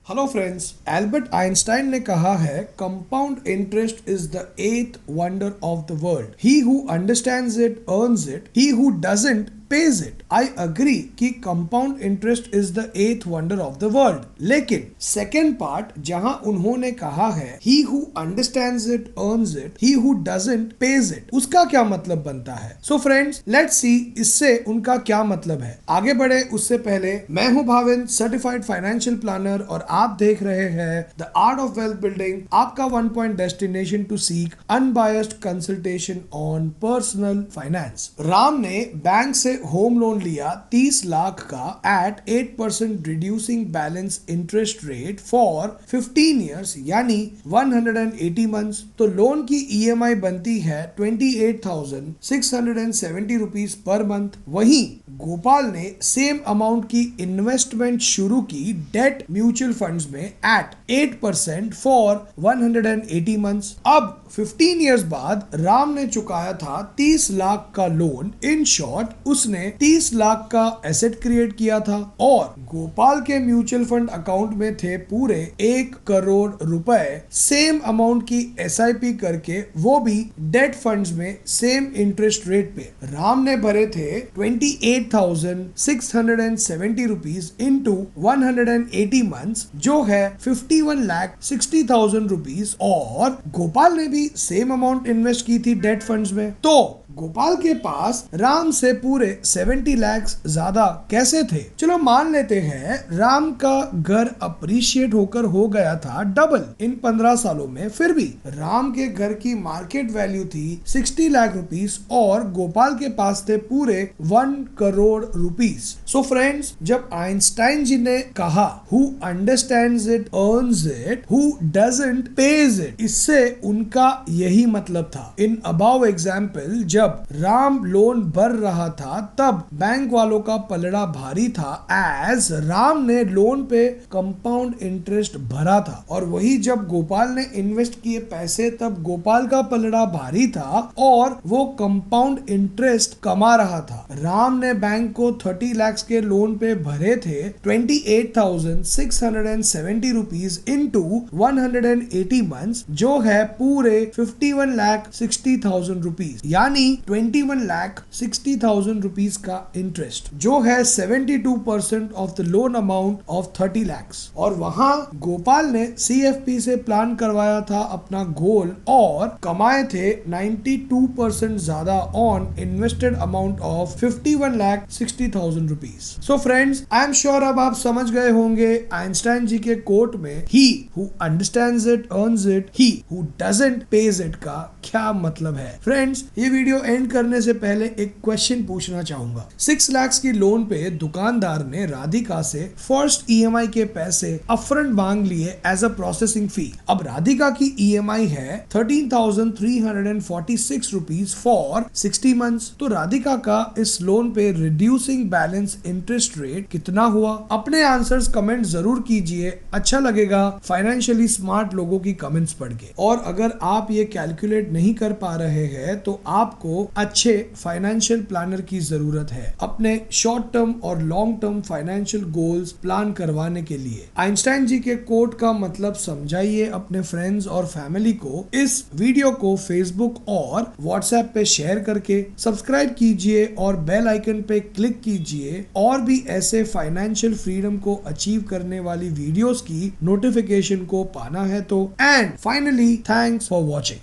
Hello friends, Albert Einstein ने कहा है compound interest is the eighth wonder of the world. He who understands it earns it, he who doesn't pays it. I agree कि compound interest is the eighth wonder of the world. लेकिन second part जहां उन्होंने कहा है he who understands it earns it, he who doesn't pays it, उसका क्या मतलब बनता है? So friends, let's see इससे उनका क्या मतलब है. आगे बढ़े उससे पहले मैं हूं भाविन, सर्टिफाइड फाइनेंशियल प्लानर, और आप देख रहे हैं the art of wealth building, आपका one point destination to seek unbiased consultation on personal finance. Ram ने बैंक से होम लोन लिया 30 लाख का at 8% reducing balance interest rate for 15 years यानी 180 मंथ्स. तो लोन की ईएमआई बनती है 28,670 रुपीज पर मंथ. वहीं गोपाल ने सेम अमाउंट की इन्वेस्टमेंट शुरू की डेट म्यूचुअल फंड्स में एट 8% फॉर 180 मंथ्स. अब 15 इयर्स बाद राम ने चुकाया था 30 लाख का लोन. इन शॉर्ट उसने 30 लाख का एसेट क्रिएट किया था और गोपाल के म्यूचुअल फंड अकाउंट में थे पूरे 1 करोड़ रुपए. सेम अमाउंट की एसआईपी करके, वो भी डेट फंड्स में सेम इंटरेस्ट रेट पे. राम ने भरे थे 28,670 रुपीज इंटू 180 मंथ्स, जो है 51,60,000 रुपीज, और गोपाल ने भी सेम अमाउंट इन्वेस्ट की थी डेट फंड्स में. तो गोपाल के पास राम से पूरे 70 लाख ज्यादा कैसे थे? चलो मान लेते हैं राम का घर अप्रिशिएट होकर हो गया था डबल इन 15 सालों में. फिर भी राम के घर की मार्केट वैल्यू थी 60 लाख रुपीस और गोपाल के पास थे पूरे 1 करोड़ रुपीस. सो फ्रेंड्स, जब आइंस्टाइन जी ने कहा who understands it earns it, who doesn't page it, इससे उनका यही मतलब था. इन अबाव एग्जाम्पल, जब राम लोन भर रहा था तब बैंक वालों का पलड़ा भारी था, एज राम ने लोन पे कंपाउंड इंटरेस्ट भरा था. और वही जब गोपाल ने इन्वेस्ट किए पैसे तब गोपाल का पलड़ा भारी था और वो कंपाउंड इंटरेस्ट कमा रहा था. राम ने बैंक को 30 लाख के लोन पे भरे थे 28,670 रुपीज इंटू 180 मंथ्स, जो है पूरे 51,60,000 रुपीज, यानी 21,60,000 रुपीज का इंटरेस्ट, जो है 72% of the loan amount of 30 lakh. और वहां गोपाल ने सीएफपी से प्लान करवाया था अपना गोल और कमाए थे 92% ज्यादा on invested amount of 51,60,000 rupees. So friends, I am sure अब आप समझ गए होंगे आइंस्टाइन जी के कोट में he who understands it earns it, he who doesn't page it का क्या मतलब है. फ्रेंड्स, ये वीडियो एंड करने से पहले एक क्वेश्चन पूछना चाहूंगा. 6 लाख की लोन पे दुकानदार ने राधिका से फर्स्ट ईएमआई के पैसे अपफ्रंट मांग लिए एज अ प्रोसेसिंग फी. अब राधिका की ईएमआई है 13,346 रुपीज फॉर 60 मंथ्स. तो राधिका का इस लोन पे रिड्यूसिंग बैलेंस इंटरेस्ट रेट कितना हुआ? अपने आंसर्स कमेंट जरूर कीजिए. अच्छा लगेगा फाइनेंशियली स्मार्ट लोगों की कमेंट्स पढ़ के. और अगर आप ये कैलकुलेट नहीं कर पा रहे हैं तो आपको अच्छे फाइनेंशियल प्लानर की जरूरत है अपने शॉर्ट टर्म और long term financial goals plan करवाने के लिए. आइंस्टाइन जी के कोट का मतलब समझाइए अपने फ्रेंड्स और फैमिली को. इस वीडियो को फेसबुक और व्हाट्सएप पे शेयर करके सब्सक्राइब कीजिए और बेल आइकन पे क्लिक कीजिए. और भी ऐसे फाइनेंशियल फ्रीडम को अचीव करने वाली वीडियोस की नोटिफिकेशन को पाना है तो. And finally, thanks for watching.